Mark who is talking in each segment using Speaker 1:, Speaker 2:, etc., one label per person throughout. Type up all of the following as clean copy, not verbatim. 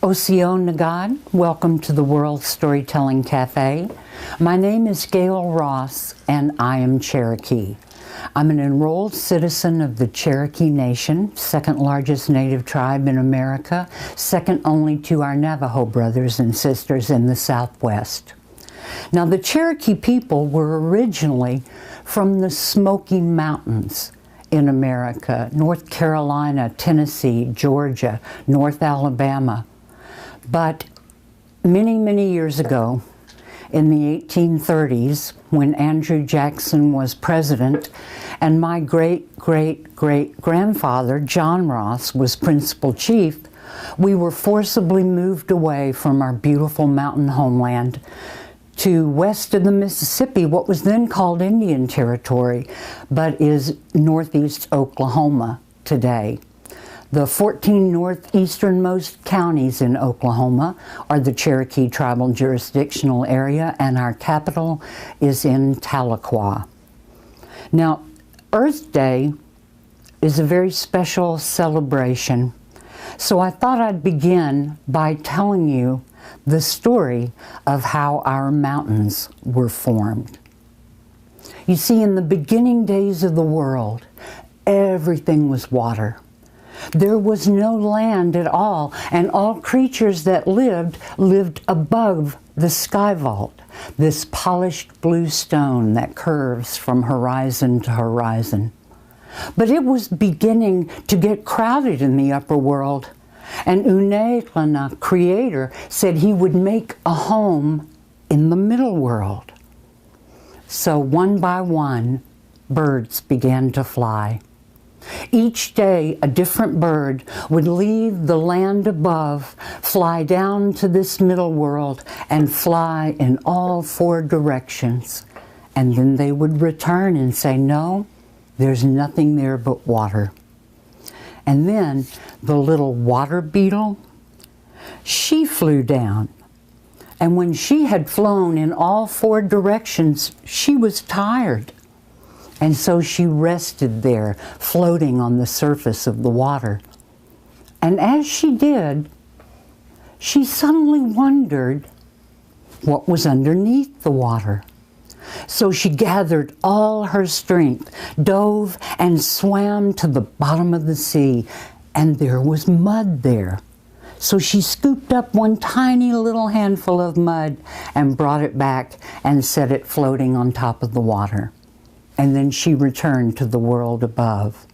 Speaker 1: Osio Nagad, welcome to the World Storytelling Cafe. My name is Gayle Ross and I am Cherokee. I'm an enrolled citizen of the Cherokee Nation, second largest native tribe in America, second only to our Navajo brothers and sisters in the Southwest. Now, the Cherokee people were originally from the Smoky Mountains in America, North Carolina, Tennessee, Georgia, North Alabama. But many, many years ago, in the 1830s, when Andrew Jackson was president and my great-great-great-grandfather, John Ross, was principal chief, we were forcibly moved away from our beautiful mountain homeland to west of the Mississippi, what was then called Indian Territory, but is northeast Oklahoma today. The 14 northeasternmost counties in Oklahoma are the Cherokee Tribal Jurisdictional Area, and our capital is in Tahlequah. Now, Earth Day is a very special celebration, so I thought I'd begin by telling you the story of how our mountains were formed. You see, in the beginning days of the world, everything was water. There was no land at all, and all creatures that lived above the sky vault, this polished blue stone that curves from horizon to horizon. But it was beginning to get crowded in the upper world, and Uneklana, creator, said he would make a home in the middle world. So one by one, birds began to fly. Each day, a different bird would leave the land above, fly down to this middle world, and fly in all four directions. And then they would return and say, no, there's nothing there but water. And then the little water beetle, she flew down. And when she had flown in all four directions, she was tired. And so she rested there, floating on the surface of the water. And as she did, she suddenly wondered what was underneath the water. So she gathered all her strength, dove and swam to the bottom of the sea, and there was mud there. So she scooped up one tiny little handful of mud and brought it back and set it floating on top of the water. And then she returned to the world above.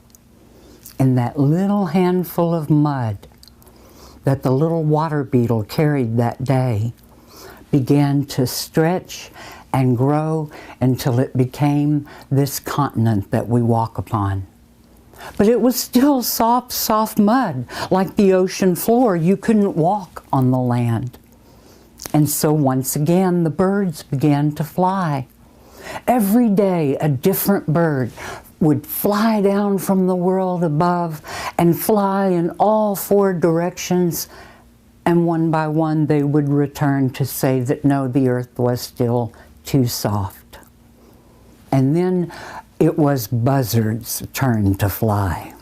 Speaker 1: And that little handful of mud that the little water beetle carried that day began to stretch and grow until it became this continent that we walk upon. But it was still soft, soft mud, like the ocean floor. You couldn't walk on the land. And so once again, the birds began to fly. Every day, a different bird would fly down from the world above and fly in all four directions, and one by one they would return to say that no, the earth was still too soft. And then it was Buzzard's turn to fly.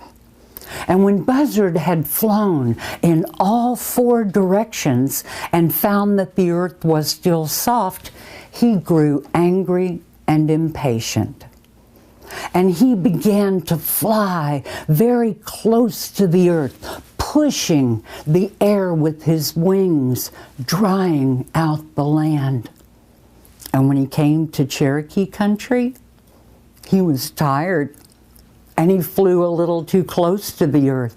Speaker 1: And when Buzzard had flown in all four directions and found that the earth was still soft, he grew angry and impatient. And he began to fly very close to the earth, pushing the air with his wings, drying out the land. And when he came to Cherokee country, he was tired, and he flew a little too close to the earth.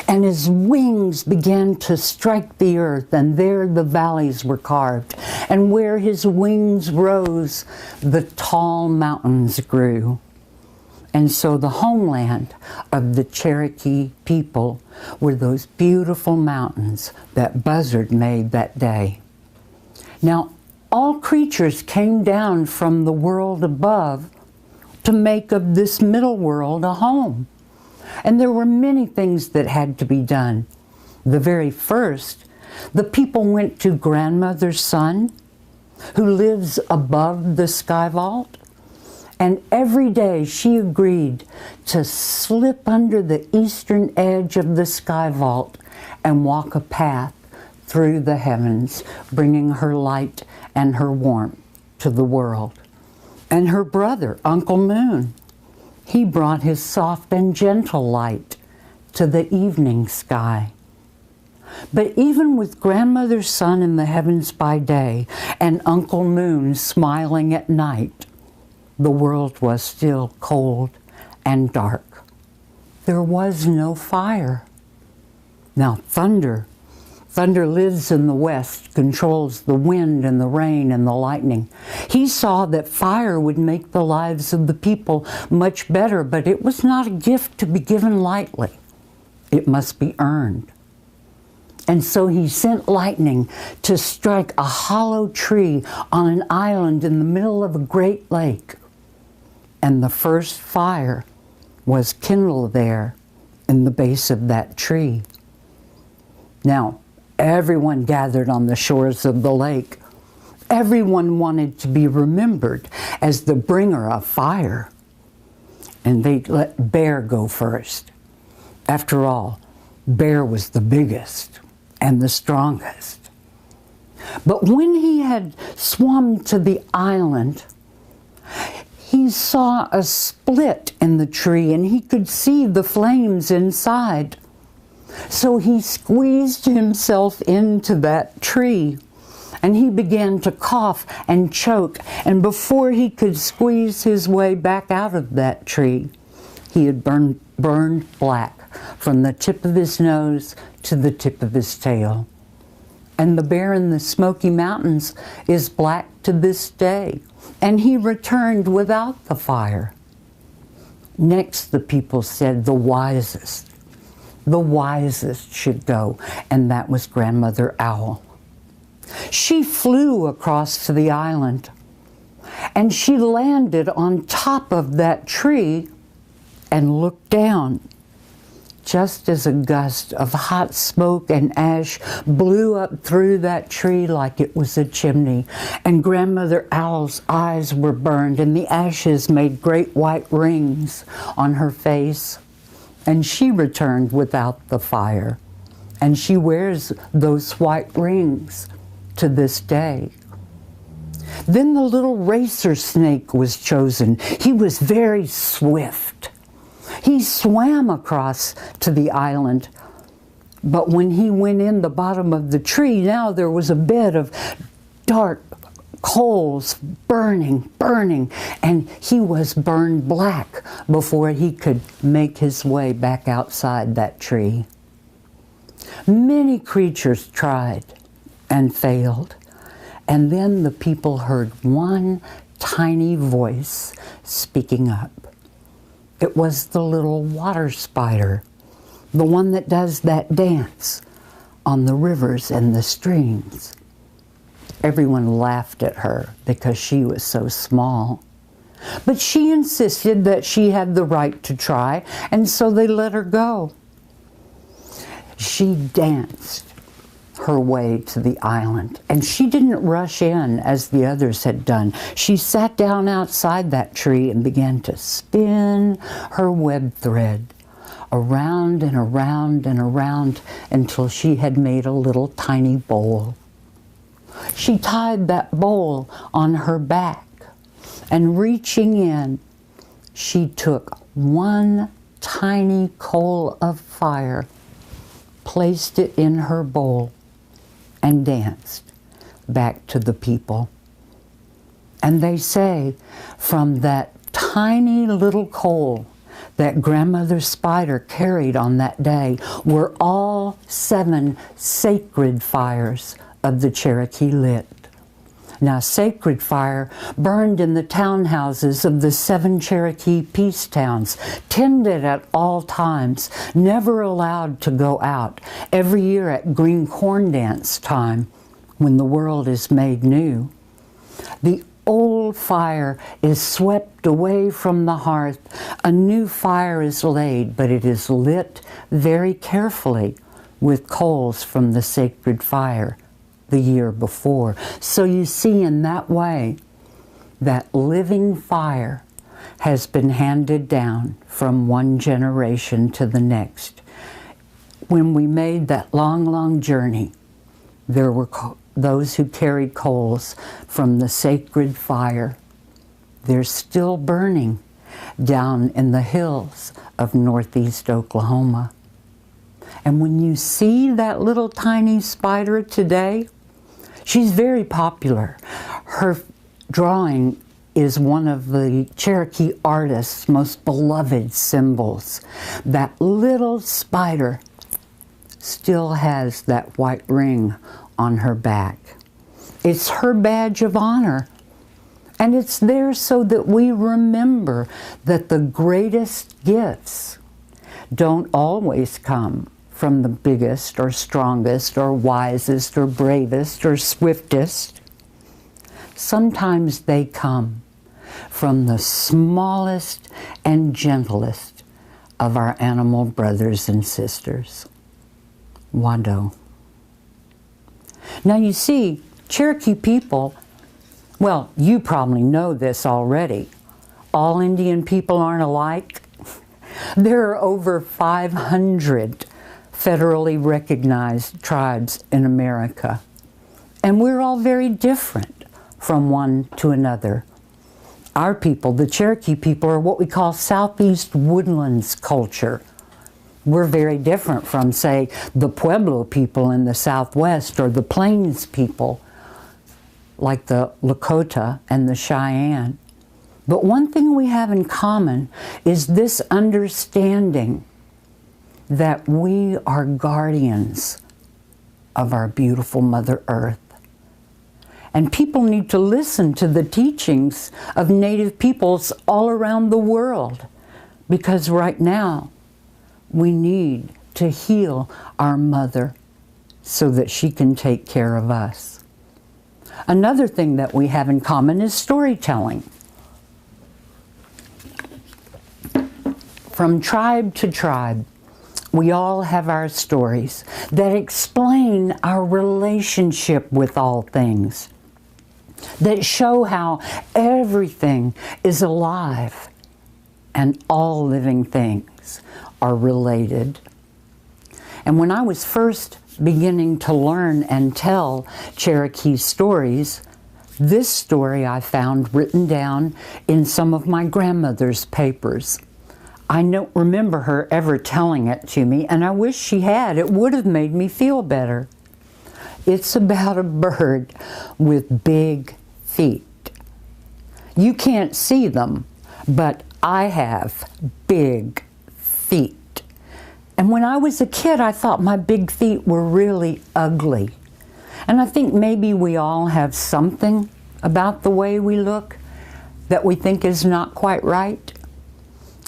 Speaker 1: And his wings began to strike the earth, and there the valleys were carved. And where his wings rose, the tall mountains grew. And so the homeland of the Cherokee people were those beautiful mountains that Buzzard made that day. Now, all creatures came down from the world above to make of this middle world a home. And there were many things that had to be done. The very first, the people went to Grandmother's son, who lives above the sky vault, and every day she agreed to slip under the eastern edge of the sky vault and walk a path through the heavens, bringing her light and her warmth to the world. And her brother, Uncle Moon, he brought his soft and gentle light to the evening sky. But even with Grandmother's sun in the heavens by day and Uncle Moon smiling at night, the world was still cold and dark. There was no fire. Now thunder lives in the west, controls the wind and the rain and the lightning. He saw that fire would make the lives of the people much better, but it was not a gift to be given lightly. It must be earned. And so he sent lightning to strike a hollow tree on an island in the middle of a great lake. And the first fire was kindled there in the base of that tree. Now, everyone gathered on the shores of the lake. Everyone wanted to be remembered as the bringer of fire. And they let Bear go first. After all, Bear was the biggest and the strongest. But when he had swum to the island, he saw a split in the tree and he could see the flames inside. So he squeezed himself into that tree and he began to cough and choke. And before he could squeeze his way back out of that tree, he had burned black from the tip of his nose to the tip of his tail. And the bear in the Smoky Mountains is black to this day. And he returned without the fire. Next, the people said the wisest should go, and that was Grandmother Owl. She flew across to the island, and she landed on top of that tree and looked down. Just as a gust of hot smoke and ash blew up through that tree like it was a chimney, and Grandmother Owl's eyes were burned, and the ashes made great white rings on her face. And she returned without the fire, and she wears those white rings to this day. Then the little racer snake was chosen. He was very swift. He swam across to the island, but when he went in the bottom of the tree, now there was a bed of dark coals burning, and he was burned black before he could make his way back outside that tree. Many creatures tried and failed, and then the people heard one tiny voice speaking up. It was the little water spider, the one that does that dance on the rivers and the streams. Everyone laughed at her because she was so small. But she insisted that she had the right to try, and so they let her go. She danced her way to the island, and she didn't rush in as the others had done. She sat down outside that tree and began to spin her web thread around and around and around until she had made a little tiny bowl. She tied that bowl on her back, and reaching in, she took one tiny coal of fire, placed it in her bowl, and danced back to the people. And they say from that tiny little coal that Grandmother Spider carried on that day were all 7 sacred fires of the Cherokee lit. Now, sacred fire burned in the townhouses of the 7 Cherokee peace towns, tended at all times, never allowed to go out, every year at green corn dance time, when the world is made new. The old fire is swept away from the hearth. A new fire is laid, but it is lit very carefully with coals from the sacred fire the year before. So you see, in that way, that living fire has been handed down from one generation to the next. When we made that long, long journey There were those who carried coals from the sacred fire. They're still burning down in the hills of northeast Oklahoma. And when you see that little tiny spider today, she's very popular. Her drawing is one of the Cherokee artists' most beloved symbols. That little spider still has that white ring on her back. It's her badge of honor. And it's there so that we remember that the greatest gifts don't always come from the biggest or strongest or wisest or bravest or swiftest. Sometimes they come from the smallest and gentlest of our animal brothers and sisters. Wado. Now you see, Cherokee people, well, you probably know this already. All Indian people aren't alike. There are over 500 federally recognized tribes in America. And we're all very different from one to another. Our people, the Cherokee people, are what we call Southeast Woodlands culture. We're very different from, say, the Pueblo people in the Southwest or the Plains people, like the Lakota and the Cheyenne. But one thing we have in common is this understanding that we are guardians of our beautiful Mother Earth. And people need to listen to the teachings of Native peoples all around the world, because right now we need to heal our mother so that she can take care of us. Another thing that we have in common is storytelling. From tribe to tribe, we all have our stories that explain our relationship with all things, that show how everything is alive and all living things are related. And when I was first beginning to learn and tell Cherokee stories, this story I found written down in some of my grandmother's papers. I don't remember her ever telling it to me, and I wish she had. It would have made me feel better. It's about a bird with big feet. You can't see them, but I have big feet. And when I was a kid, I thought my big feet were really ugly. And I think maybe we all have something about the way we look that we think is not quite right.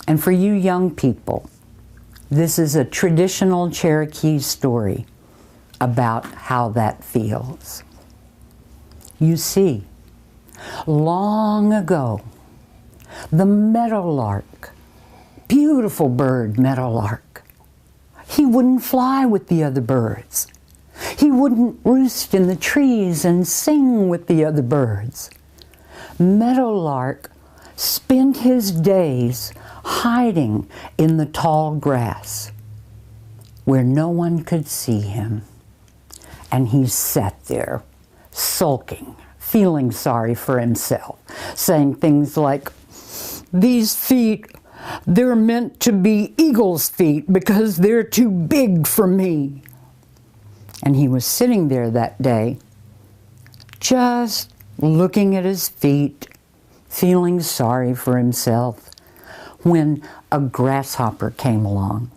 Speaker 1: And for you young people, this is a traditional Cherokee story about how that feels. You see, long ago, the meadowlark, beautiful bird meadowlark, he wouldn't fly with the other birds. He wouldn't roost in the trees and sing with the other birds. Meadowlark spent his days hiding in the tall grass where no one could see him. And he sat there, sulking, feeling sorry for himself, saying things like, "These feet, they're meant to be eagle's feet because they're too big for me." And he was sitting there that day, just looking at his feet, feeling sorry for himself, when a grasshopper came along.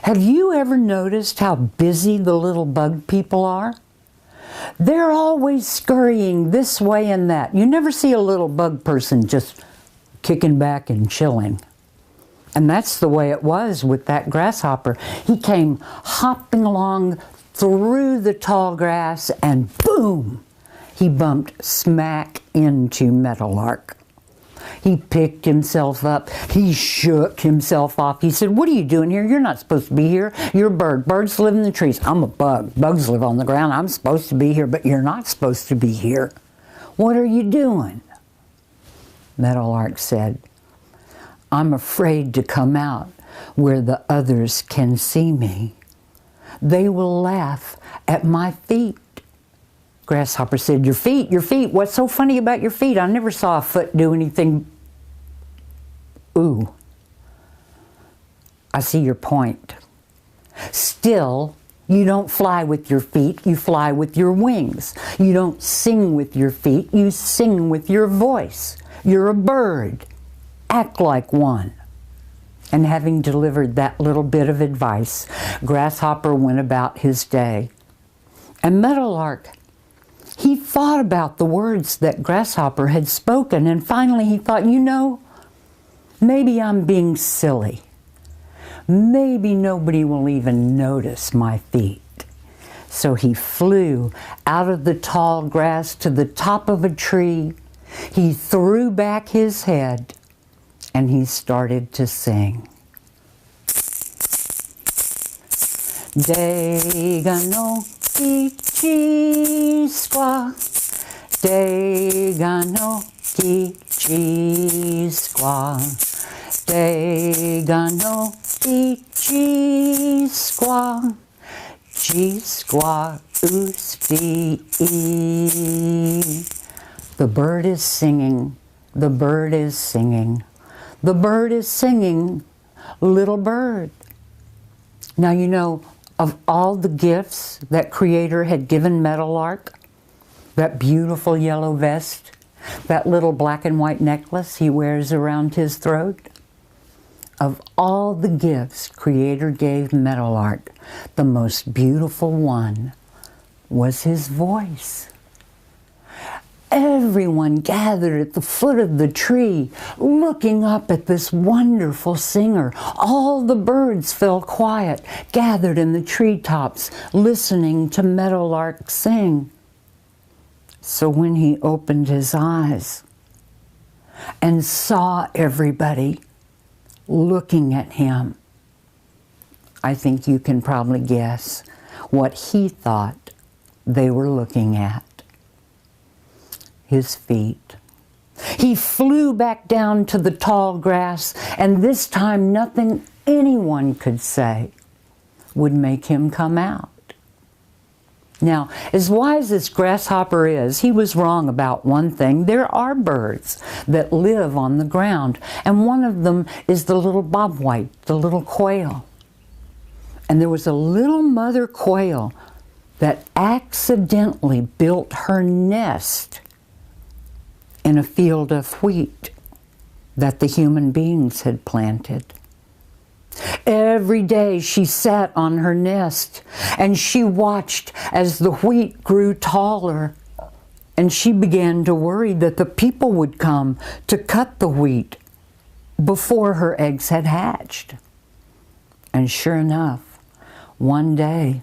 Speaker 1: Have you ever noticed how busy the little bug people are? They're always scurrying this way and that. You never see a little bug person just kicking back and chilling. And that's the way it was with that grasshopper. He came hopping along through the tall grass and boom, he bumped smack into Meadowlark. He picked himself up. He shook himself off. He said, "What are you doing here? You're not supposed to be here. You're a bird. Birds live in the trees. I'm a bug. Bugs live on the ground. I'm supposed to be here, but you're not supposed to be here. What are you doing?" Meadowlark said, "I'm afraid to come out where the others can see me. They will laugh At my feet. Grasshopper said, your feet, what's so funny about your feet? I never saw a foot do anything. Ooh, I see your point. Still, you don't fly with your feet, you fly with your wings. You don't sing with your feet, you sing with your voice. You're a bird. Act like one. And having delivered that little bit of advice, Grasshopper went about his day. And Meadowlark, he thought about the words that Grasshopper had spoken, and finally he thought, you know, maybe I'm being silly. Maybe nobody will even notice my feet. So he flew out of the tall grass to the top of a tree. He threw back his head and he started to sing. Degano Kichi-squaw, Degano Kichi-squaw, Degano Kichi-squaw, Chi-squaw Usti. The bird is singing, the bird is singing, the bird is singing, little bird. Now you know, of all the gifts that Creator had given Meadowlark, that beautiful yellow vest, that little black and white necklace he wears around his throat, of all the gifts Creator gave Meadowlark, the most beautiful one was his voice. Everyone gathered at the foot of the tree, looking up at this wonderful singer. All the birds fell quiet, gathered in the treetops, listening to Meadowlark sing. So when he opened his eyes and saw everybody looking at him, I think you can probably guess what he thought they were looking at. His feet. He flew back down to the tall grass, and this time nothing anyone could say would make him come out. Now, as wise as Grasshopper is, he was wrong about one thing. There are birds that live on the ground, and one of them is the little bobwhite, the little quail. And there was a little mother quail that accidentally built her nest in a field of wheat that the human beings had planted. Every day she sat on her nest and she watched as the wheat grew taller, and she began to worry that the people would come to cut the wheat before her eggs had hatched. And sure enough, one day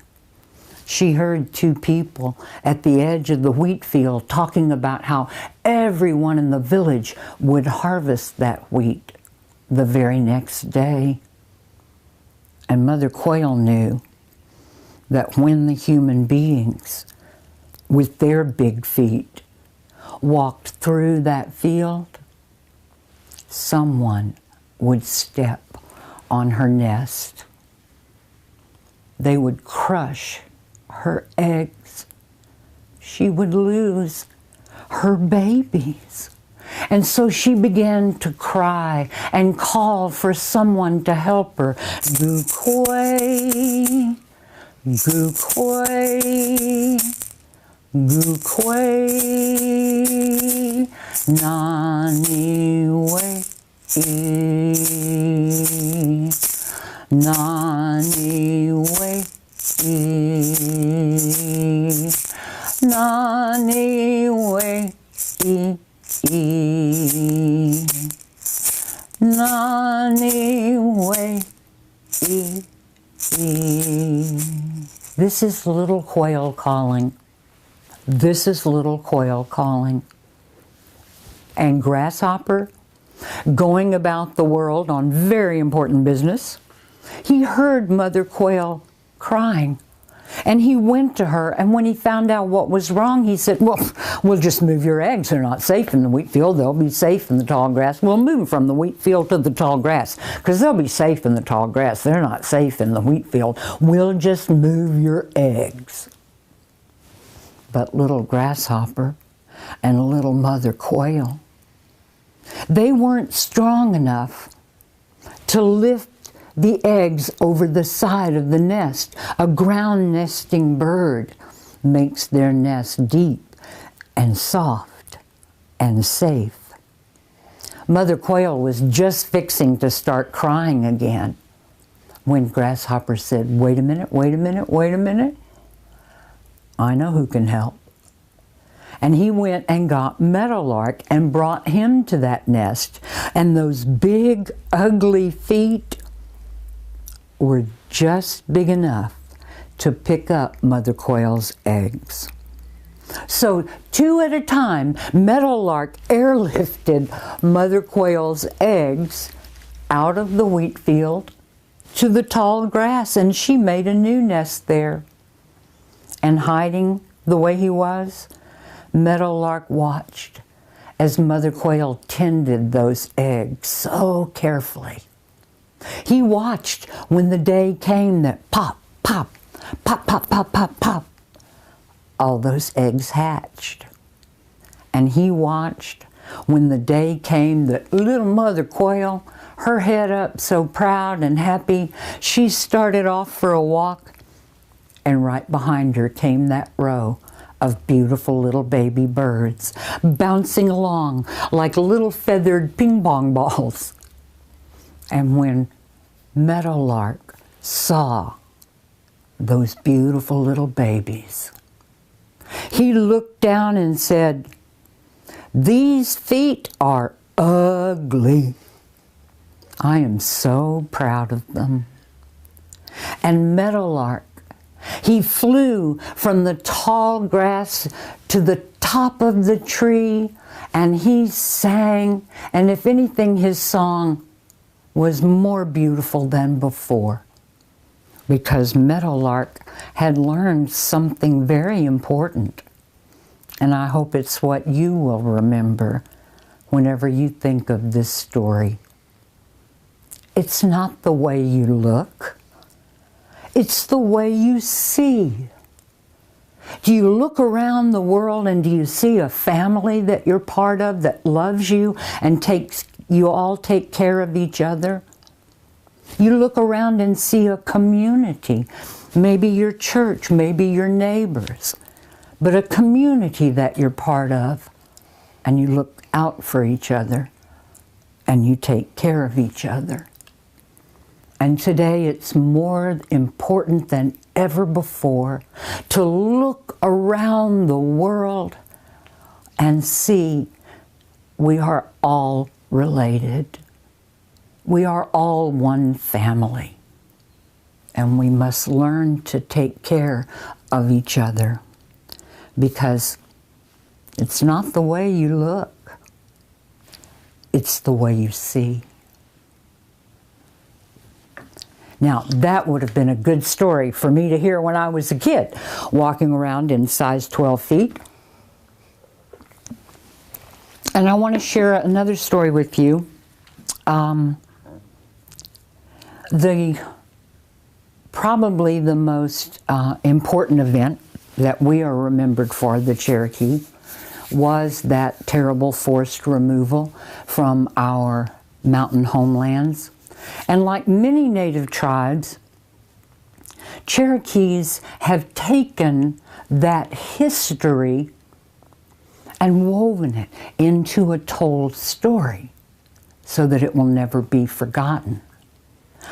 Speaker 1: she heard two people at the edge of the wheat field talking about how everyone in the village would harvest that wheat the very next day. And Mother Quail knew that when the human beings, with their big feet, walked through that field, someone would step on her nest. They would crush her eggs. She would lose her babies. And so she began to cry and call for someone to help her. Gu-kway, gu-kway, gu-kway, nani-way, nani-way, nani-way, nani-way. This is little quail calling. This is little quail calling. And Grasshopper, going about the world on very important business, he heard Mother Quail crying. And he went to her, and when he found out what was wrong, he said, well, we'll just move your eggs. They're not safe in the wheat field. They'll be safe in the tall grass. We'll move them from the wheat field to the tall grass, because they'll be safe in the tall grass. They're not safe in the wheat field. We'll just move your eggs. but little grasshopper and little mother quail. They weren't strong enough to lift the eggs over the side of the nest. A ground nesting bird makes their nest deep and soft and safe. Mother quail was just fixing to start crying again when Grasshopper said, "Wait a minute, wait a minute, wait a minute. I know who can help." And he went and got Meadowlark and brought him to that nest. And those big, ugly feet were just big enough to pick up Mother Quail's eggs. So, two at a time, Meadowlark airlifted Mother Quail's eggs out of the wheat field to the tall grass, and she made a new nest there. And hiding the way he was, Meadowlark watched as Mother Quail tended those eggs so carefully. He watched when the day came that pop, pop, pop, pop, pop, pop, pop, all those eggs hatched. And he watched when the day came that little Mother Quail, her head up so proud and happy, she started off for a walk, and right behind her came that row of beautiful little baby birds, bouncing along like little feathered ping-pong balls. And when Meadowlark saw those beautiful little babies, he looked down and said, "These feet are ugly. I am so proud of them." And Meadowlark, he flew from the tall grass to the top of the tree, and he sang, and if anything, his song was more beautiful than before, because Meadowlark had learned something very important. And I hope it's what you will remember whenever you think of this story. It's not the way you look. It's the way you see. Do you look around the world and do you see a family that you're part of that loves you and you all take care of each other? You look around and see a community, maybe your church, maybe your neighbors, but a community that you're part of, and you look out for each other and you take care of each other. And today it's more important than ever before to look around the world and see we are all related. We are all one family. And we must learn to take care of each other, because it's not the way you look, it's the way you see. Now, that would have been a good story for me to hear when I was a kid, walking around in size 12 feet. And I want to share another story with you. Probably the most important event that we are remembered for, the Cherokee, was that terrible forced removal from our mountain homelands. And like many native tribes, Cherokees have taken that history and woven it into a told story so that it will never be forgotten.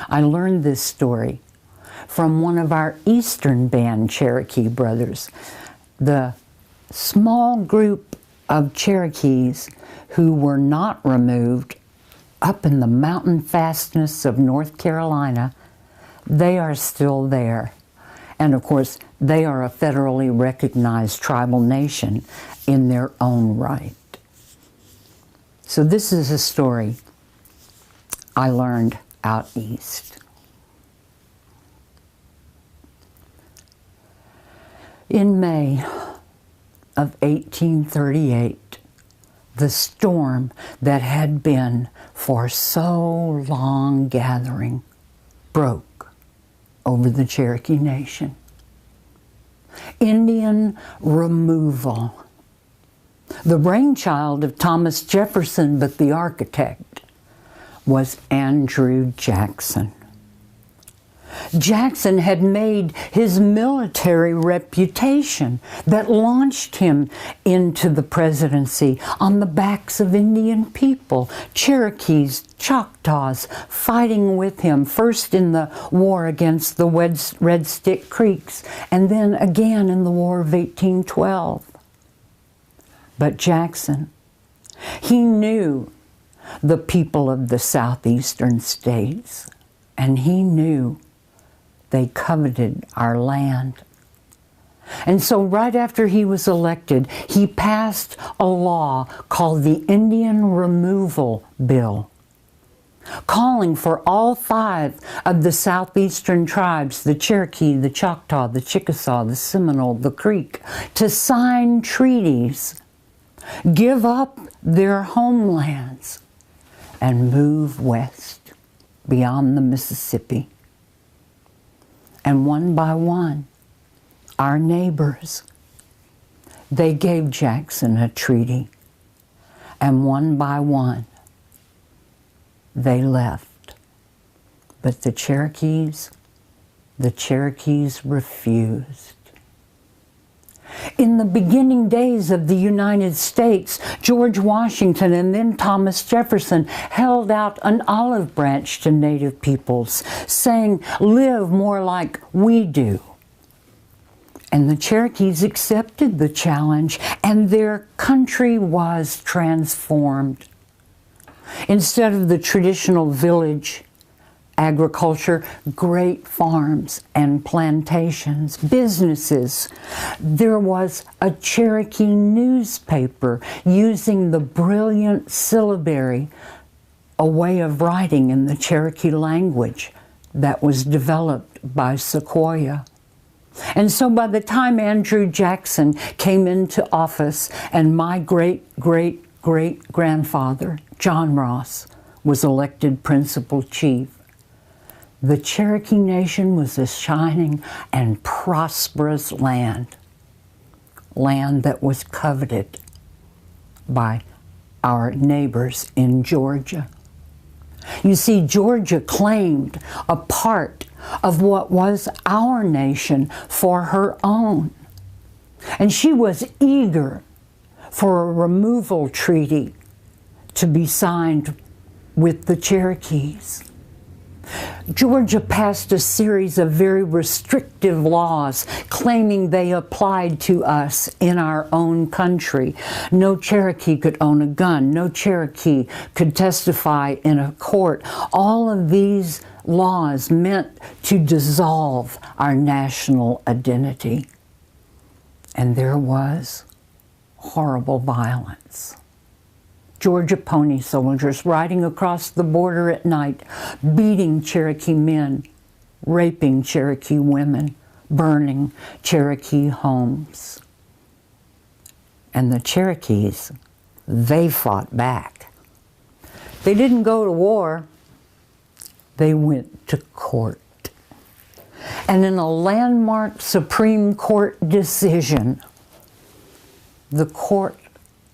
Speaker 1: I learned this story from one of our Eastern Band Cherokee brothers, the small group of Cherokees who were not removed up in the mountain fastness of North Carolina. They are still there. And of course, they are a federally recognized tribal nation in their own right. So this is a story I learned out east. In May of 1838, the storm that had been for so long gathering broke over the Cherokee Nation. Indian removal. The brainchild of Thomas Jefferson, but the architect was Andrew Jackson. Jackson had made his military reputation that launched him into the presidency on the backs of Indian people, Cherokees, Choctaws, fighting with him, first in the war against the Red Stick Creeks, and then again in the War of 1812. But Jackson, he knew the people of the southeastern states, and he knew they coveted our land. And so right after he was elected, he passed a law called the Indian Removal Bill, calling for all 5 of the southeastern tribes, the Cherokee, the Choctaw, the Chickasaw, the Seminole, the Creek, to sign treaties, give up their homelands, and move west beyond the Mississippi. And one by one, our neighbors, they gave Jackson a treaty. And one by one, they left. But the Cherokees refused. In the beginning days of the United States, George Washington and then Thomas Jefferson held out an olive branch to Native peoples, saying, "Live more like we do." And the Cherokees accepted the challenge, and their country was transformed. Instead of the traditional village agriculture, great farms and plantations, businesses. There was a Cherokee newspaper using the brilliant syllabary, a way of writing in the Cherokee language that was developed by Sequoyah. And so by the time Andrew Jackson came into office and my great-great-great-grandfather, John Ross, was elected principal chief, the Cherokee Nation was a shining and prosperous land that was coveted by our neighbors in Georgia. You see, Georgia claimed a part of what was our nation for her own. And she was eager for a removal treaty to be signed with the Cherokees. Georgia passed a series of very restrictive laws claiming they applied to us in our own country. No Cherokee could own a gun. No Cherokee could testify in a court. All of these laws meant to dissolve our national identity. And there was horrible violence. Georgia pony soldiers riding across the border at night, beating Cherokee men, raping Cherokee women, burning Cherokee homes. And the Cherokees, they fought back. They didn't go to war, they went to court. And in a landmark Supreme Court decision, the court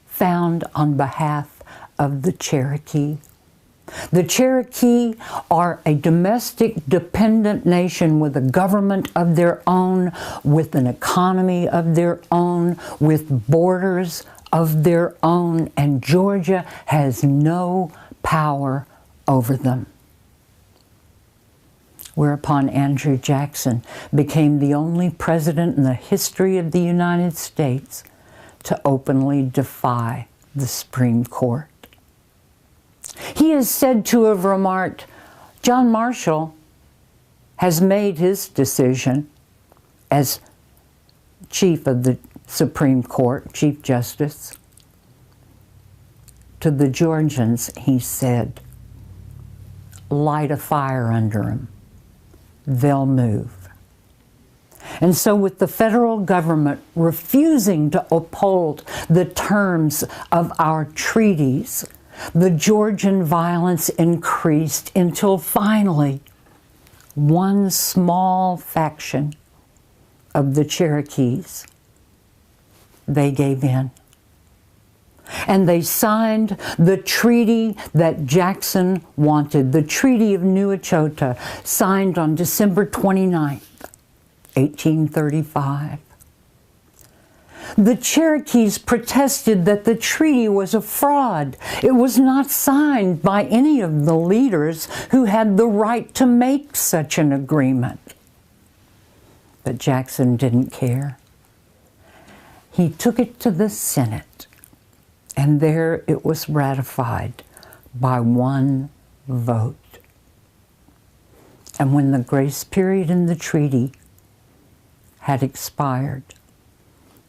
Speaker 1: found on behalf of the Cherokee. The Cherokee are a domestic dependent nation with a government of their own, with an economy of their own, with borders of their own, and Georgia has no power over them. Whereupon Andrew Jackson became the only president in the history of the United States to openly defy the Supreme Court. He is said to have remarked, John Marshall has made his decision as Chief of the Supreme Court, Chief Justice. To the Georgians, he said, light a fire under them. They'll move. And so with the federal government refusing to uphold the terms of our treaties, the Georgian violence increased until finally one small faction of the Cherokees, they gave in. And they signed the treaty that Jackson wanted, the Treaty of New Echota, signed on December 29th, 1835. The Cherokees protested that the treaty was a fraud. It was not signed by any of the leaders who had the right to make such an agreement. But Jackson didn't care. He took it to the Senate, and there it was ratified by one vote. And when the grace period in the treaty had expired,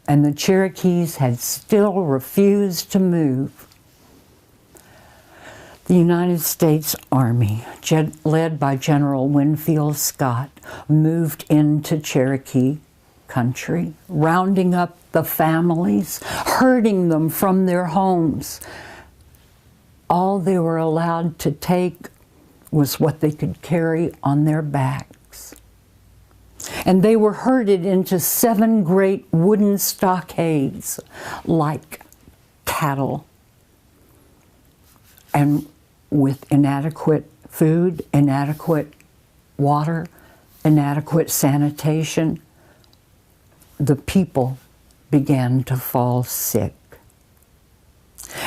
Speaker 1: and the Cherokees had still refused to move, the United States Army, led by General Winfield Scott, moved into Cherokee country, rounding up the families, herding them from their homes. All they were allowed to take was what they could carry on their backs. And they were herded into 7 great wooden stockades like cattle, and with inadequate food, inadequate water, inadequate sanitation, the people began to fall sick.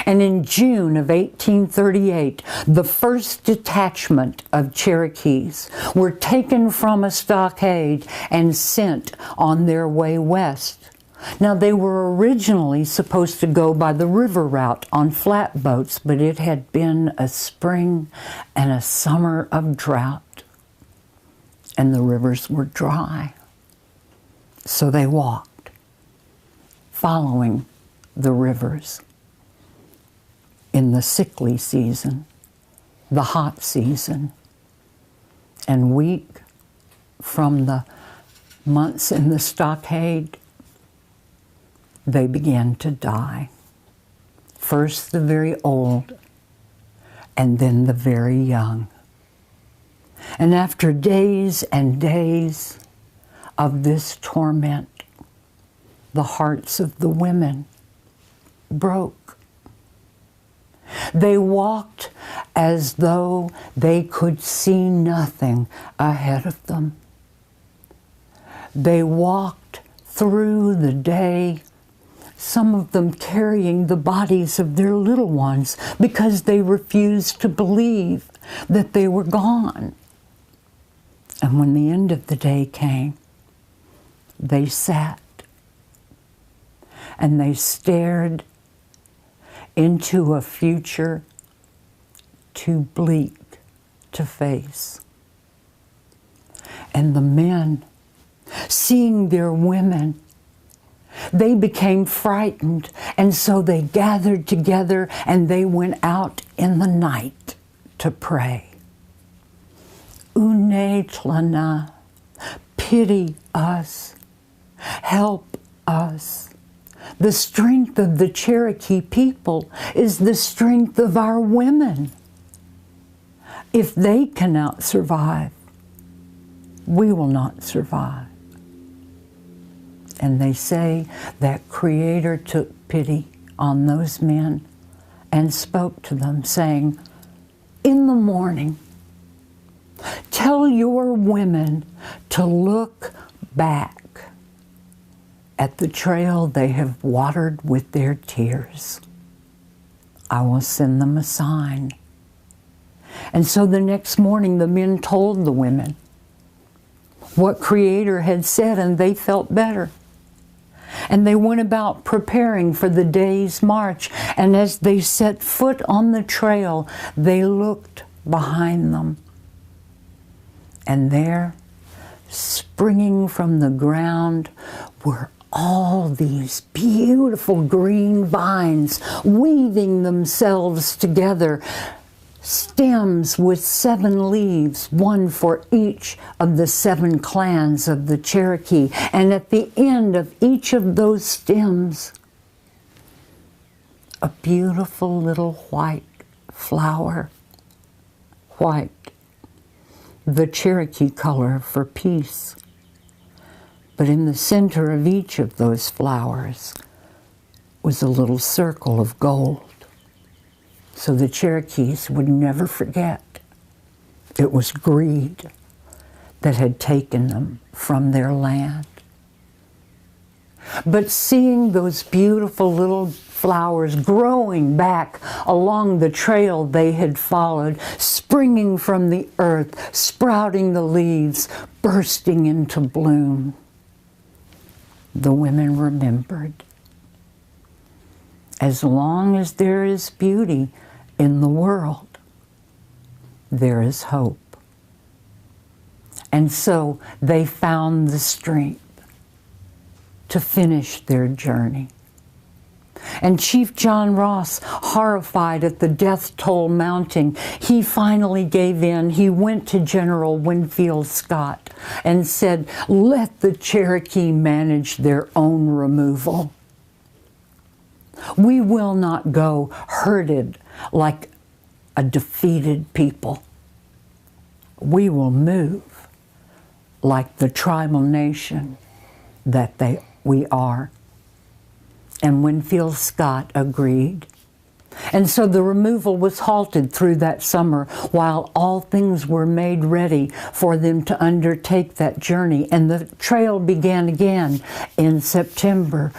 Speaker 1: And in June of 1838, the first detachment of Cherokees were taken from a stockade and sent on their way west. Now, they were originally supposed to go by the river route on flatboats, but it had been a spring and a summer of drought, and the rivers were dry. So they walked, following the rivers. In the sickly season, the hot season, and weak from the months in the stockade, they began to die. First the very old, and then the very young. And after days and days of this torment, the hearts of the women broke. They walked as though they could see nothing ahead of them. They walked through the day, some of them carrying the bodies of their little ones because they refused to believe that they were gone. And when the end of the day came, they sat and they stared into a future too bleak to face. And the men, seeing their women, they became frightened, and so they gathered together and they went out in the night to pray. Unetlana, pity us, help us. The strength of the Cherokee people is the strength of our women. If they cannot survive, we will not survive. And they say that Creator took pity on those men and spoke to them, saying, in the morning, tell your women to look back at the trail they have watered with their tears. I will send them a sign. And so the next morning the men told the women what Creator had said, and they felt better. And they went about preparing for the day's march, and as they set foot on the trail, they looked behind them. And there, springing from the ground, were all these beautiful green vines weaving themselves together, stems with 7 leaves, one for each of the 7 clans of the Cherokee. And at the end of each of those stems, a beautiful little white flower. White, the Cherokee color for peace. But in the center of each of those flowers was a little circle of gold. So the Cherokees would never forget. It was greed that had taken them from their land. But seeing those beautiful little flowers growing back along the trail they had followed, springing from the earth, sprouting the leaves, bursting into bloom, the women remembered. As long as there is beauty in the world, there is hope. And so they found the strength to finish their journey. And Chief John Ross, horrified at the death toll mounting, he finally gave in. He went to General Winfield Scott and said, "Let the Cherokee manage their own removal. We will not go herded like a defeated people. We will move like the tribal nation that we are." And Winfield Scott agreed. And so the removal was halted through that summer while all things were made ready for them to undertake that journey. And the trail began again in September.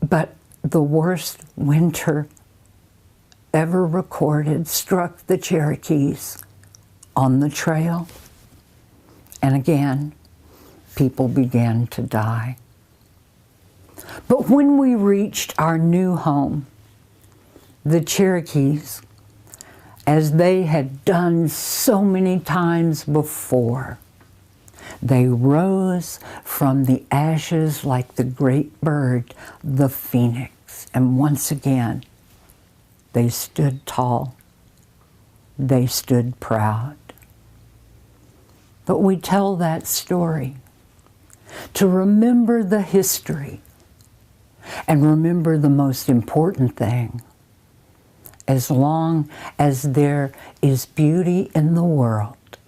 Speaker 1: But the worst winter ever recorded struck the Cherokees on the trail. And again, people began to die. But when we reached our new home, the Cherokees, as they had done so many times before, they rose from the ashes like the great bird, the phoenix. And once again, they stood tall. They stood proud. But we tell that story to remember the history and remember the most important thing. As long as there is beauty in the world,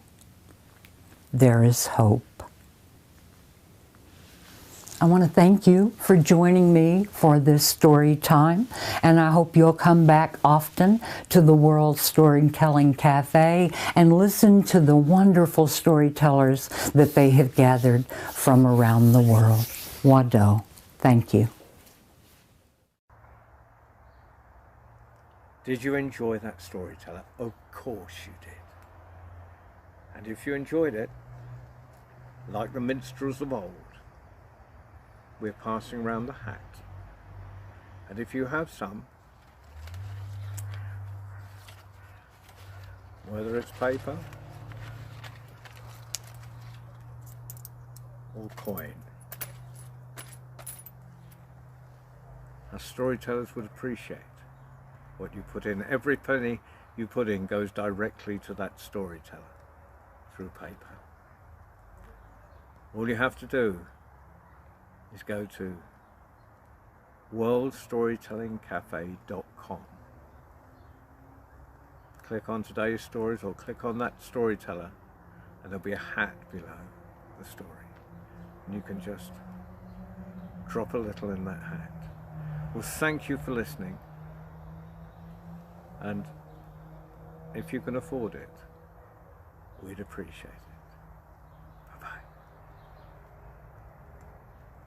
Speaker 1: there is hope. I want to thank you for joining me for this story time, and I hope you'll come back often to the World Storytelling Cafe and listen to the wonderful storytellers that they have gathered from around the world. Wado, thank you.
Speaker 2: Did you enjoy that storyteller? Of course you did. And if you enjoyed it, like the minstrels of old, we're passing around the hat. And if you have some, whether it's paper or coin, our storytellers would appreciate what you put in. Every penny you put in goes directly to that storyteller through PayPal. All you have to do is go to worldstorytellingcafe.com. Click on today's stories or click on that storyteller and there'll be a hat below the story. And you can just drop a little in that hat. Well, thank you for listening. And if you can afford it, we'd appreciate it.